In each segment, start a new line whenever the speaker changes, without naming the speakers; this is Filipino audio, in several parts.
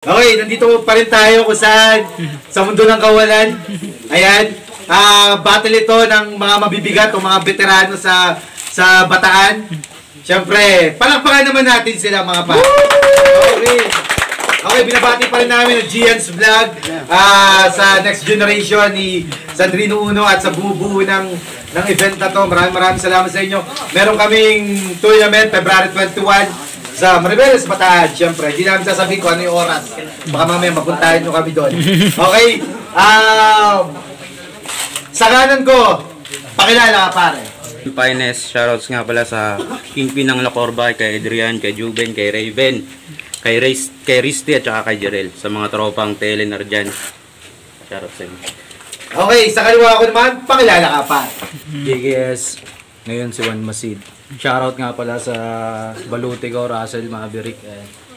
Okay, nandito pa rin tayo kung saan sa mundo ng kawalan. Ayan, battle ito ng mga mabibigat o mga veterano sa Bataan. Siyempre, palakpakan naman natin sila mga pa. Okay, binabati pa rin namin ang Gian's Vlog sa next generation ni Sandrino Uno at sa bubuo ng event na to. Maraming salamat sa inyo. Meron kaming tournament February 21 sa Maribeles, Bataan. Siyempre, hindi namin sasabihin kung ano yung oras. Baka mamaya mapuntahan nyo kami doon. Okay, sa kanan ko, pakilala ka pare.
Finest, shoutouts nga pala sa Kingpin ng La Corba, kay Adrian, kay Juben, kay Raven, kay Risty at saka kay Jerel. Sa mga tropang Telenar dyan. Shoutouts sa inyo.
Okay, sa kaliwa ko naman, pakilala ka pare.
JKS, ngayon si Juan Masid. Shoutout nga pala sa Balute ko, Russell Maverick.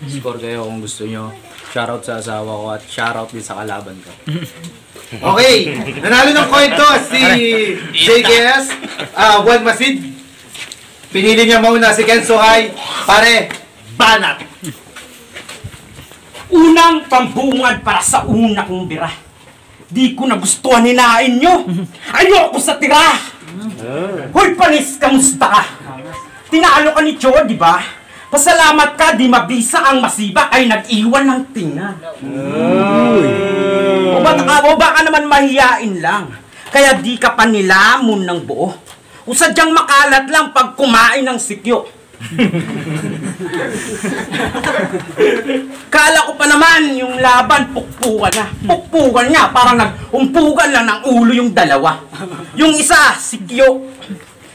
Score kayo kung gusto nyo. Shoutout sa asawa ko at shoutout din sa kalaban ko.
Okay, nanalo ng coin to si JKS, Juan Masid. Pinili niya mauna si Kenzo High. Pare, banat.
Unang pambungad para sa una kong bira. Di ko nagustuhan hinain nyo. Ayoko sa tira. Hoy Panis, kamusta ka? Tinalo ka ni Cho, di ba? Pasalamat ka, di mabisa ang masiba ay nag-iwan ng tinga. O baka naman mahiyain lang. Kaya di ka pa nilamon ng buo. O sadyang makalat lang pag kumain ng sikyo. Kala ko pa naman yung laban pukpukan na. Pukpukan niya, parang nag-umpugan lang ng ulo yung dalawa. Yung isa, sikyo.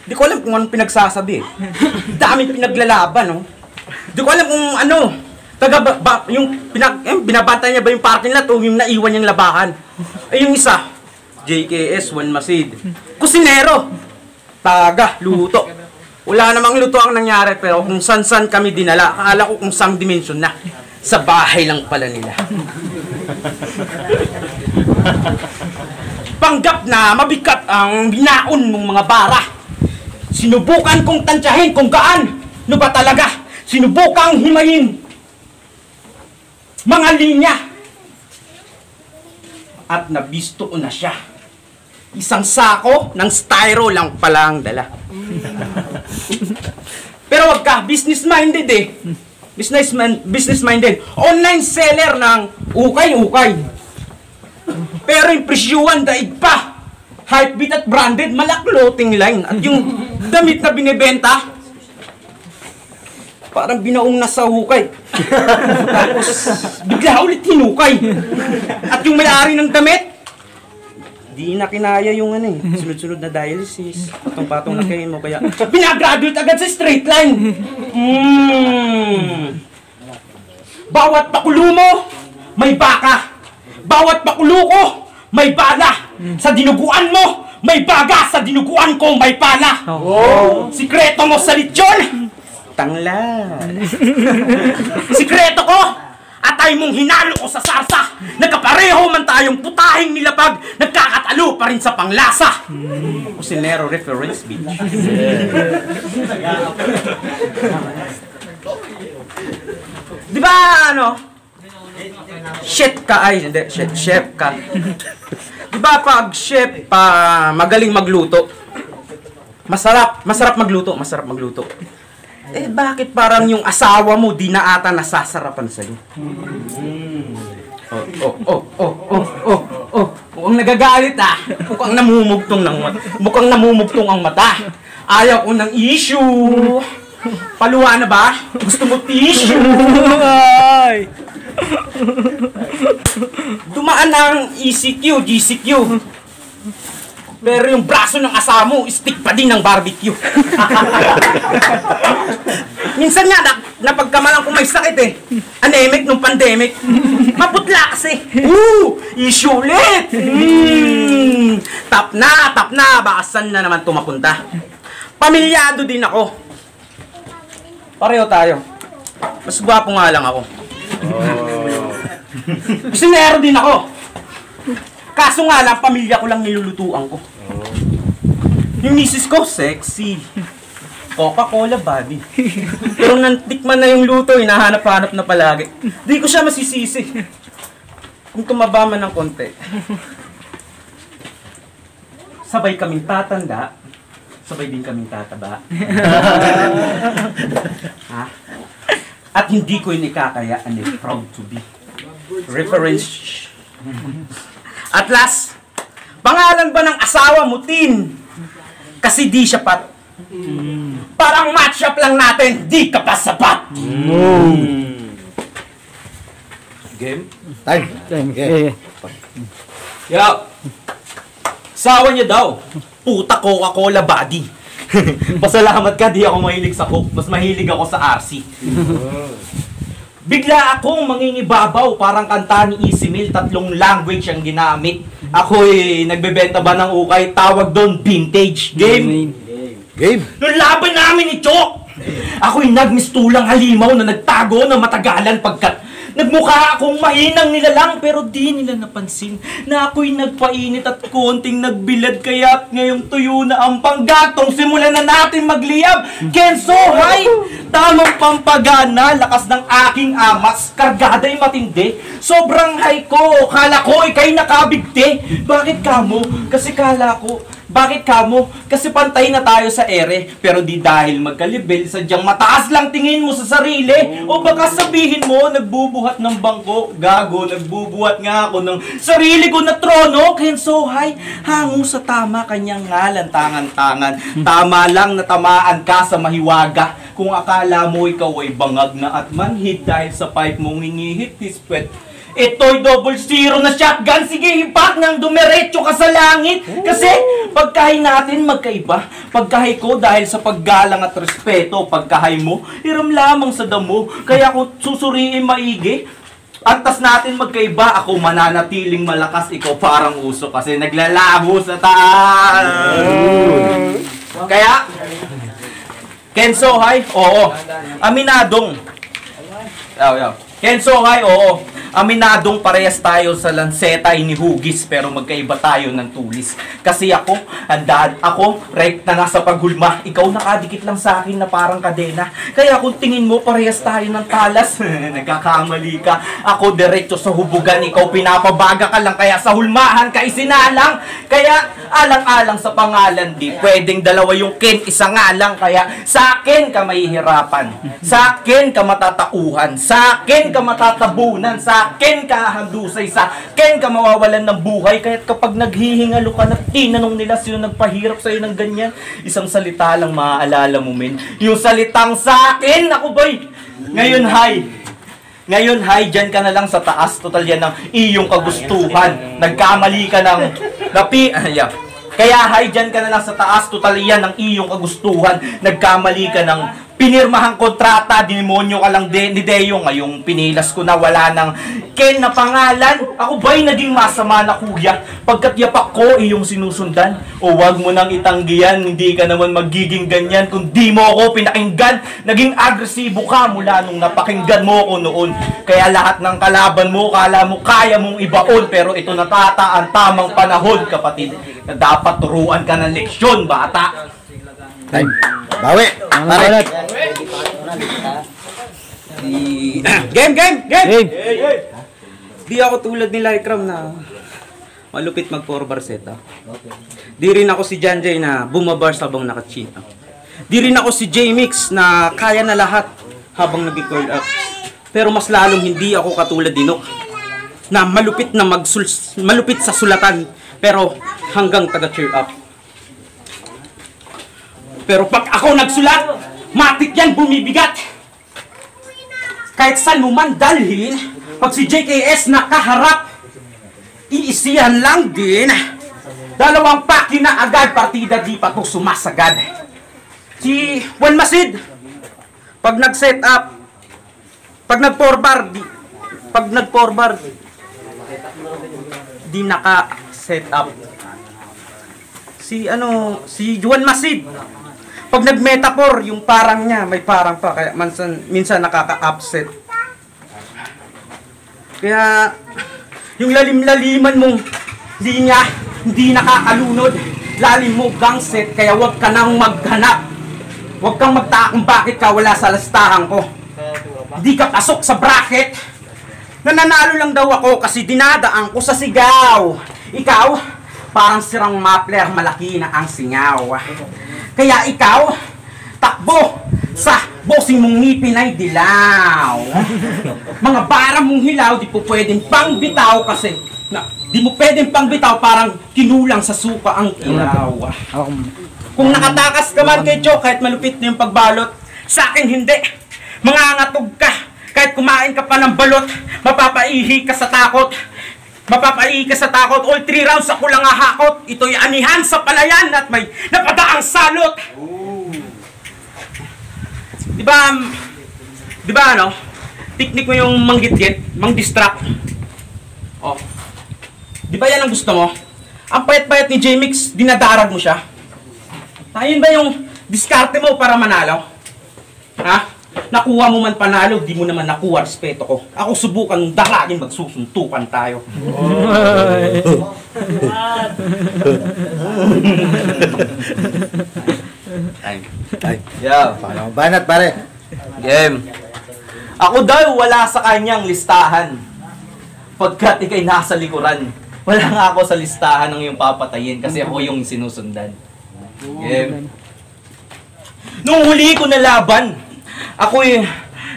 Di ko alam kung anong pinagsasabi. Daming pinaglalaban, no? Di ko alam kung ano. Binabantay niya ba yung parking lot o yung naiwan niyang labahan? Ay yung isa, JKS, Juan Masid. Kusinero. Taga, luto. Wala namang luto ang nangyari pero kung san-san kami dinala, akala ko kung sang dimension na. Sa bahay lang pala nila. Panggap na mabigat ang binaon mong mga bara. Sinubukan kong tansyahin kung gaan. No ba talaga? Sinubukang himayin mga linya. At nabisto ko na siya. Isang sako ng styro lang pala ang dala. Pero wag ka, business-minded eh. Business-minded. Online seller ng ukay-ukay. Pero yung presyuhan daig pa. Hypebeat at branded, malak-clothing line. At yung damit na binibenta, parang binaong nasa hukay. Tapos, bigla ulit hinukay. At yung may-ari ng damit, di na kinaya yung ano eh, sunod-sunod na dialysis, patong-patong na kayo mo, kaya pinagraduate agad sa straight line. Bawat pakulo mo, may baka. Bawat pakulo ko, may bala. Sa dinuguan mo, may baga. Sa dinuguan ko, may pala. Sikreto mo sa lechon, tanglad. Sikreto ko, atay mong hinalo ko sa sarsa. Nagkapareho man tayong putahing nilapag. Nagkakatalo pa rin sa panglasa. Kusinero reference, bitch. Di ba ano? Chef ka ay, hindi, chef ka. Di ba pag chef magaling magluto? Masarap magluto. Eh bakit parang yung asawa mo di na ata nasasarapan sa'yo? Mukhang nagagalit ah. Mukhang namumugtong ang mata. Ayaw ko ng issue. Paluwa na ba? Gusto mo tissue? Dumaan ang ECQ, GCQ. Pero yung braso ng asawa mo, stick pa din ng barbecue. Minsan nga, napagkamalang kung may sakit eh. Anemic nung pandemic. Maputla kasi. Issue ulit. Tap na. Baka saan na naman tumapunta. Pamilyado din ako. Pareho tayo. Mas gwapo nga lang ako. Kusinero din ako. Kaso nga lang, pamilya ko lang nilulutuan ko. Yung misis ko, sexy. Coca-Cola Buddy. Pero nantikman na yung luto, hinahanap-hanap na palagi. Di ko siya masisisi. Kung tumaba man ng konti. Sabay kaming tatanda, sabay din kaming tataba. Ha? At hindi ko yun ikakaya, and I'm proud to be. Reference. At last, pangalan ba ng asawa mo, Tin? Kasi di siya pat. Parang match up lang natin, di ka pa sapat.
Game? Time.
Yeah.
Yo! Asawa niya daw, puta Coca-Cola Buddy. Pasalamat ka, di ako mahilig sa Coke. Mas mahilig ako sa RC. Bigla akong mangingibabaw, parang kanta ni Easy Mill, 3 language ang ginamit. Ako'y nagbebenta ba ng ukay, tawag doon vintage. Game?
Game?
Nung laban namin ni Chok, ako'y nagmistulang halimaw na nagtago na matagalan pagkat nagmukha akong mahinang nilalang pero di nila napansin na ako'y nagpainit at konting nagbilad kaya't ngayong tuyo na ang panggatong simulan na natin magliyab. Kenzo, hay! Tamang pampagana, lakas ng aking amas, kargada'y matindi. Sobrang high ko, kala ko ika'y nakabigti. Bakit kamo? Kasi kala ko, bakit kamo? Kasi pantay na tayo sa ere, pero di dahil magkalibel, sadyang mataas lang tingin mo sa sarili. O baka sabihin mo, nagbubuhat ng bangko. Gago, nagbubuhat nga ako ng sarili ko na trono. Kenzo, hay, hango sa tama kanyang ngalan, tangan-tangan. Tama lang na tamaan ka sa mahiwaga. Kung akala mo ikaw ay bangag na at manhid dahil sa pipe mong hinihit his pet. Ito'y 00 na shotgun. Sige, hipak nang dumiretso ka sa langit. Kasi pagkahay natin magkaiba. Pagkahay ko dahil sa paggalang at respeto. Pagkahay mo, hiram lamang sa damo. Kaya kung susuriin maigi, antas natin magkaiba. Ako mananatiling malakas, ikaw parang uso kasi naglalabo sa taas. Kaya, Kenzo, hay? Oo. Aminadong. Kenzo, hay? Oo. Aminadong parehas tayo sa lanseta inihugis pero magkaiba tayo ng tulis. Kasi ako, rekta na sa paghulma. Ikaw nakadikit lang sa akin na parang kadena. Kaya kung tingin mo parehas tayo ng talas, nagkakamali ka. Ako diretso sa hubugan, ikaw pinapabaga ka lang. Kaya sa hulmahan ka isinalang. Kaya alang-alang sa pangalan, di pwedeng dalawa yung Ken, isa nga lang. Kaya sa akin ka mahihirapan. Sa akin ka matatauhan. Sa akin ka matatabunan. Sa akin ka handusay, sa akin ka mawawalan ng buhay. Kaya't kapag naghihingalo ka na tinanong nila sino nagpahirap sa'yo ng ganyan, isang salita lang maaalala mo, men. Yung salitang sa akin, ako boy. Ngayon, hay, dyan ka na lang sa taas. Total yan ng iyong kagustuhan. Nagkamali ka ng Kaya hay, dyan ka na lang sa taas. Total yan ng iyong kagustuhan. Nagkamali ka ng pinirmahang kontrata, demonyo ka lang ni Deo. Ngayong pinilas ko na wala ng Ken na pangalan. Ako ba'y naging masama na kuya? Pagkat yapak ko iyong sinusundan. O wag mo nang itanggihan, hindi ka naman magiging ganyan kung di mo ako pinakinggan. Naging agresibo ka mula nung napakinggan mo ako noon. Kaya lahat ng kalaban mo, kala mo kaya mong ibaon. Pero ito natata ang tamang panahon, kapatid, na dapat turuan ka ng leksyon, bata.
Time. Bawi. Pare.
Game! Di ako tulad ni Lycram na malupit mag-4-bar set. Di rin ako si Janjay na bumabars habang nakachita. Di rin ako si J-Mix na kaya na lahat habang nag-curl up. Pero mas lalong hindi ako katulad ni Nook na malupit sa sulatan pero hanggang taga-cheer up.
Pero pag ako nagsulat, matik yan bumibigat. Kahit saan mo man dalhin, pag si JKS nakaharap, iisihan lang din. 2 paki na agad, partida di pa to sumasagad. Si Juan Masid, pag nag-set up, pag nag-4 bar, di naka-set up. Si Juan Masid, pag nag-metaphor, yung parang niya, may parang pa, kaya minsan nakaka-upset. Kaya, yung lalim-laliman mong hindi nakakalunod, lalim mo gangset, kaya wag ka nang maghanap. Huwag kang magtaka kung bakit ka wala sa listahan ko. Hindi ka pasok sa bracket. Nananalo lang daw ako kasi dinadaan ko sa sigaw. Ikaw, parang sirang muffler, malaki na ang singaw. Kaya ikaw, takbo sa bossing mong ngipin ay dilaw. Mga bara mong hilaw, di po pwedeng pang bitaw kasi di mo pwedeng pang bitaw, parang kinulang sa suka ang ilaw. Kung nakatakas ka man kay Joe, kahit malupit na yung pagbalot, sa akin hindi. Mangangatog ka, kahit kumain ka pa ng balot, mapapaihi ka sa takot. Mapapaihi ka sa takot, all 3 rounds ako lang ahakot. Ito'y anihan sa palayan at may napadaang salot. Diba ano, teknik mo yung manggit-git, mang-distract. Oh. Diba yan ang gusto mo? Ang payat-payat ni J-Mix, dinadarag mo siya. Ayun ba yung diskarte mo para manalo? Ha? Nakuha mo man panalo, di mo naman nakuha respeto ko. Ako subukan daragin, magsusuntukan tayo.
Yo, paano banat pare?
Game. Ako daw wala sa kanyang listahan. Pagkat ikay nasa likuran, wala nga ako sa listahan ng iyong papatayin kasi ako yung sinusundan. Game. Nung huli ko na laban, ako'y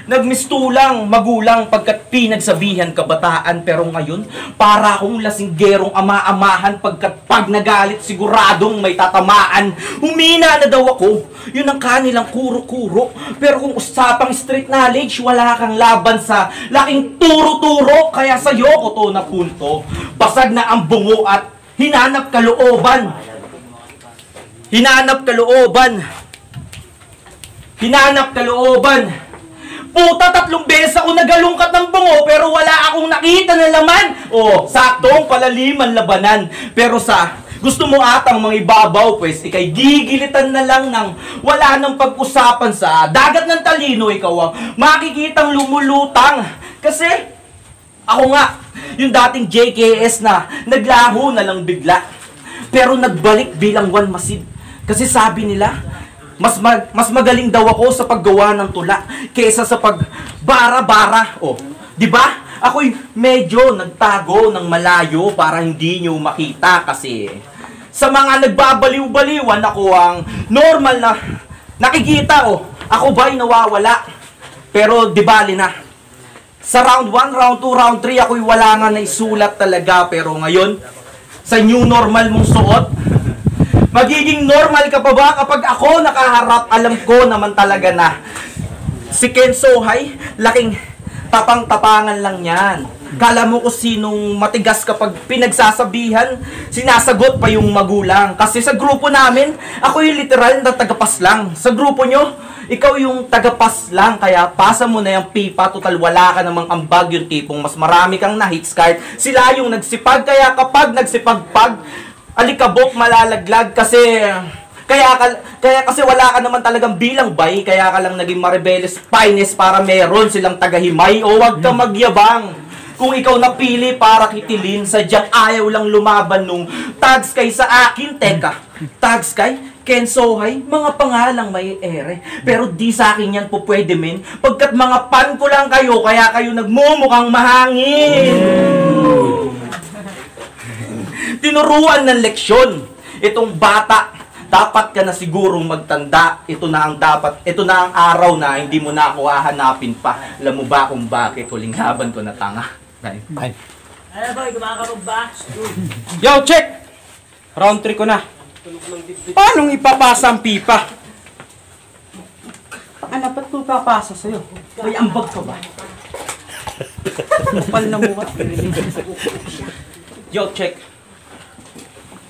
nagmistulang magulang pagkat pinagsabihan kabataan, pero ngayon para akong lasinggerong ama-amahan pagkat pag nagalit siguradong may tatamaan. Humina na daw ako, yun ang kanilang kuro-kuro, pero kung usapang street knowledge, wala kang laban sa laking turo-turo, kaya sa'yo ko to na punto. Basag na ang bungo at hinanap kalooban. Hinanap kalooban. Puta, 3 beses ako nagalungkat ng bungo pero wala akong nakita na laman. O, saktong palaliman labanan. Pero sa gusto mo atang mga ibabaw, pues ikay gigilitan na lang ng wala nang pag-usapan sa dagat ng talino. Ikaw ang makikitang lumulutang. Kasi ako nga, yung dating JKS na naglaho na lang bigla. Pero nagbalik bilang Juan Masid. Kasi sabi nila, mas magaling daw ako sa paggawa ng tula kaysa sa pagbara-bara. Oh, di ba? Ako'y medyo nagtago ng malayo para hindi nyo makita kasi sa mga nagbabaliw-baliwan ako ang normal na nakikita. Oh, ako ba'y nawawala? Pero di bali na. Sa round 1, round 2, round 3 ako'y wala nga naisulat talaga, pero ngayon sa new normal mong suot, magiging normal ka pa ba kapag ako nakaharap? Alam ko naman talaga na si Kenzo Hay, laking tapang-tapangan lang yan. Kala mo kung sinong matigas kapag pinagsasabihan, sinasagot pa yung magulang. Kasi sa grupo namin, ako yung literal na tagapas lang. Sa grupo nyo, ikaw yung tagapas lang. Kaya pasa mo na yung pipa, total wala ka namang ambag, yung tipong mas marami kang na-hits card. Sila yung nagsipag, kaya kapag nagsipagpag, alikabok malalaglag kasi kasi wala ka naman talagang bilang bay, kaya ka lang naging Maribeles Pines para meron silang tagahimay. O wag ka magyabang kung ikaw napili para kitilin, sadyang ayaw lang lumaban nung tags kay sa akin. Teka, tags kay Kenzo Hay, mga pangalang may ere, pero di sa akin yan po pwede men, pagkat mga pan ko lang kayo, kaya kayo nagmumukhang mahangin. Tinuruan ng leksyon itong bata, dapat ka na sigurong magtanda. Ito na ang araw na hindi mo na ako hahanapin pa. Alam mo ba kung bakit? Huling laban ko na tanga. Ay boy, kumakarog ba? Yo, check! Round 3 ko na. Paano ipapasa ang pipa? Ano, ba't ko papasa sa'yo? May ambag ka ba? Kapal na mukha. Yo, check.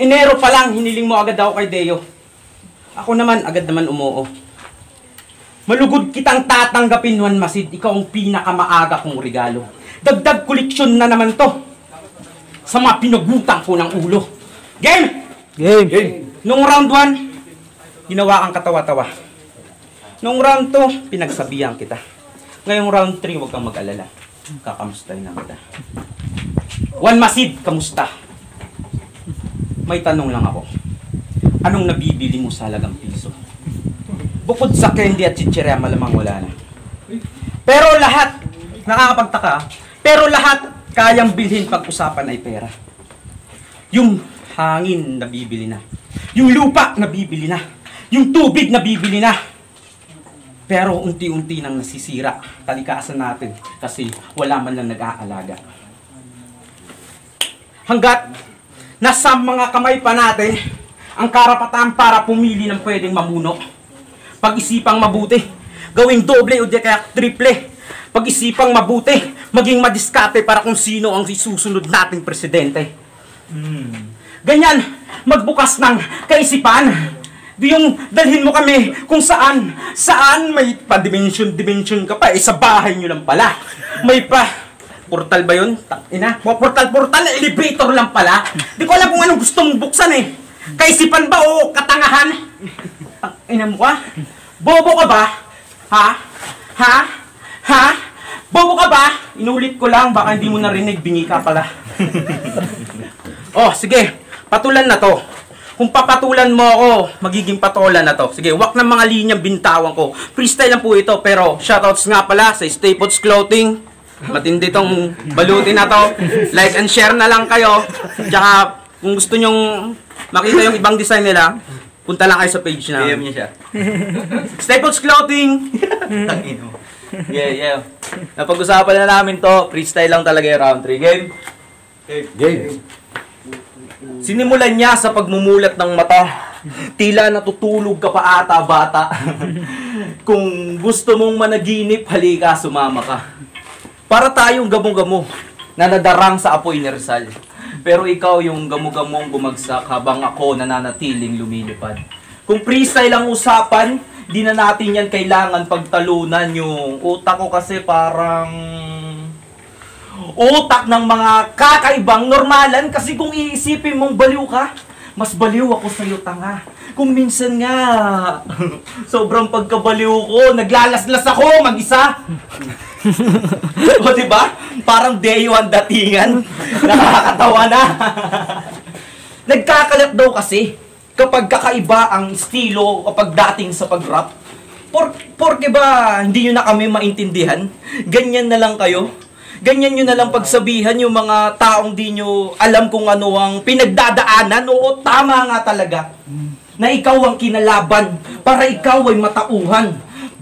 Enero pa lang, hiniling mo agad ako kay Deo. Ako naman, agad naman umuo. Malugod kitang tatanggapin, Juan Masid. Ikaw ang pinakamaaga kong regalo. Dagdag koleksyon na naman to sa mga pinagutang ko ng ulo. Game! Game! Nung round 1, ginawa kang katawa-tawa. Nung round 2, pinagsabihan kita. Ngayong round 3, huwag kang mag-alala. Kakamustahin na kita. Juan Masid, kamusta? May tanong lang ako. Anong nabibili mo sa halagang piso?
Bukod sa candy at chichirya, malamang wala na. Pero lahat, nakakapagtaka, pero lahat kayang bilhin pag usapan ay pera. Yung hangin nabibili na. Yung lupa nabibili na. Yung tubig nabibili na. Pero unti-unti nang nasisira kalikasan natin kasi wala man lang nag-aalaga. Hanggat nasa mga kamay pa natin ang karapatan para pumili ng pwedeng mamuno. Pag-isipang mabuti, gawing doble o di kaya triple. Pag-isipang mabuti, maging madiskarte para kung sino ang susunod nating presidente. Ganyan, magbukas ng kaisipan. Di yung dalhin mo kami kung saan may pa-dimension ka pa. Sa bahay nyo lang pala. May pa, portal ba yun? Portal, elevator lang pala. Di ko alam kung anong gusto mong buksan eh. Kaisipan ba o katangahan? Ina mo ka? Bobo ka ba? Ha? Bobo ka ba? Inulit ko lang, baka hindi mo narinig, bingi ka pala. Oh, sige. Patulan na to. Kung papatulan mo ako, magiging patulan na to. Sige, wak ng mga linyang bintawan ko. Freestyle lang po ito, pero shoutouts nga pala sa Staples Clothing. Matindi tong baluti na to. Like and share na lang kayo. Tsaka, kung gusto nyong makita yung ibang design nila, punta lang kayo sa page na.
PM niya siya.
Staples Clothing!
Yeah. Napag-usapan na namin to. Freestyle lang talaga yung round 3. Game?
Game.
Sinimulan niya sa pagmumulat ng mata. Tila natutulog ka pa ata, bata. Kung gusto mong managinip, halika, sumama ka. Para tayong gamo-gamo na nadarang sa apoy ni Rizal. Pero ikaw yung gamo-gamong bumagsak habang ako nananatiling lumilipad. Kung freestyle ang usapan, di na natin yan kailangan pagtalunan. Yung utak ko kasi parang utak ng mga kakaibang normalan. Kasi kung iisipin mong baliw ka, mas baliw ako sa'yo, tanga. Kung minsan nga, sobrang pagkabaliw ko, naglalaslas ako mag-isa. O diba? Parang day one datingan. Nakakatawa na. Nagkakalat daw kasi kapag kakaiba ang estilo kapag dating sa pag-rap. Porke ba hindi nyo na kami maintindihan? Ganyan na lang kayo? Ganyan nyo na lang pagsabihan yung mga taong di nyo alam kung ano ang pinagdadaanan? Oo, tama nga talaga. Na ikaw ang kinalaban para ikaw ay matauhan.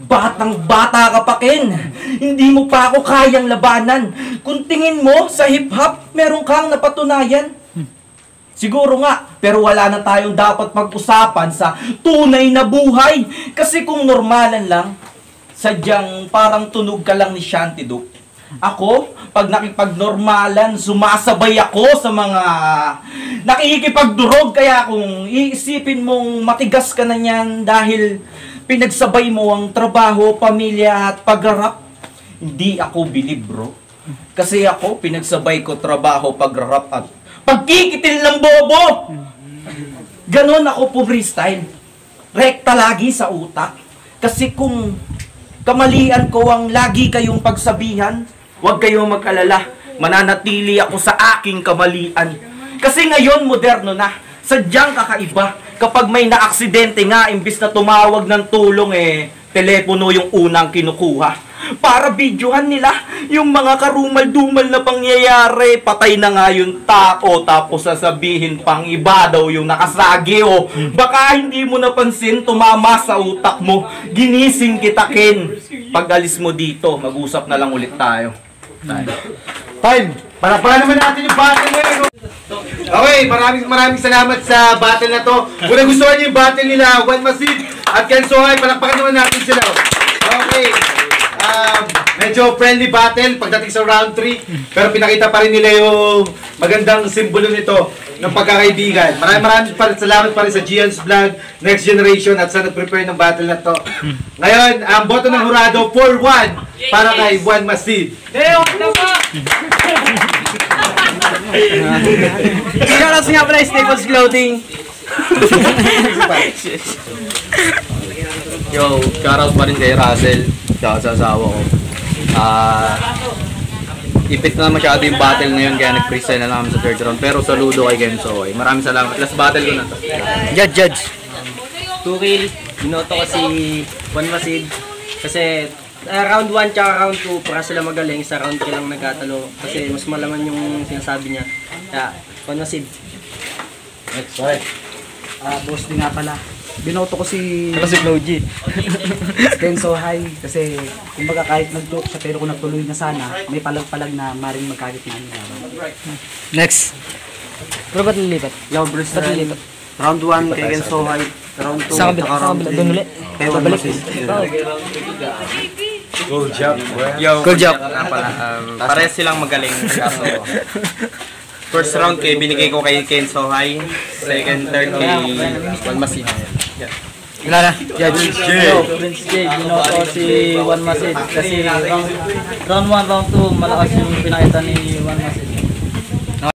Batang-bata ka pa, Ken. Hindi mo pa ako kayang labanan. Kung tingin mo sa hip-hop, meron kang napatunayan. Siguro nga, pero wala na tayong dapat pag-usapan sa tunay na buhay. Kasi kung normalan lang, sadyang parang tunog ka lang ni Shanty Duke. Ako, pag nakipagnormalan, sumasabay ako sa mga nakikipagdurog. Kaya kung iisipin mong matigas ka na niyan dahil pinagsabay mo ang trabaho, pamilya at pag-rap, hindi ako bilib, bro. Kasi ako, pinagsabay ko trabaho, pag-rap at pagkikitil ng bobo. Ganon ako po freestyle. Rekta lagi sa utak. Kasi kung kamalian ko ang lagi kayong pagsabihan, huwag kayong mag-alala. Mananatili ako sa aking kamalian. Kasi ngayon, moderno na. Sadyang kakaiba. Kapag may naaksidente nga, imbis na tumawag ng tulong, telepono yung unang kinukuha. Para videohan nila yung mga karumal-dumal na pangyayari. Patay na nga yung tao, tapos sasabihin pang iba daw yung nakasagi. O baka hindi mo napansin, tumama sa utak mo. Ginising kita, Ken. Pag alis mo dito, mag-usap na lang ulit tayo.
Time! Para naman natin yung battle ngayon. Okay, maraming salamat sa battle na to. Kung nagustuhan niyo yung battle nila, Juan Masid at Ken Sohay, palakpakan naman natin sila. Okay. Medyo friendly battle pagdating sa round 3. Pero pinakita pa rin nila yung magandang simbolo nito ng pagkakaibigan. Maraming salamat pa rin sa Gian's Vlog, Next Generation at sa nag-prepare ng battle na to. Ngayon, ang boto ng hurado 4-1 para kay Juan Masid.
Shoutouts nga pala Staples Clothing.
Yo, shoutout pa rin kay Russell. Shoutout sa asawa ko. Ipit na masyado yung battle na yun, kaya nag-freestyle na lang kami sa third round. Pero saludo kay Ken Sohay. Maraming salamat. Last battle ko na to.
Judge. 2 kill.
Binoto ko si Juan Masid kasi round 1 tsaka round 2 para sila magaling. Sa round 3 lang nagkatalo kasi mas malaman yung sinasabi niya. Kaya Juan Masid.
Boss din nga pala. Binoto ko si Floji. Kenzo High kasi kumbaga kahit nag-joke siya pero kung nagtuloy na sana, may palag-palag na maring magkagit na niya.
Next. Pero ba't nilipat?
Yo, Bruce, ba't nilipat? Round 1 kay Kenzo High, round 2
Sa kabila,
round
doon ulit.
kay Juan Masid.
Good job, bro.
Yo,
Good job.
Parehas silang magaling. Kaso, first round kay binigay ko kay Kenzo High. Second, third kay Juan Masid.
Wala na.
Yo, Prince J, binoto si Juan Masid kasi round 1, round 2 malakas yung pinakita ni Juan Masid.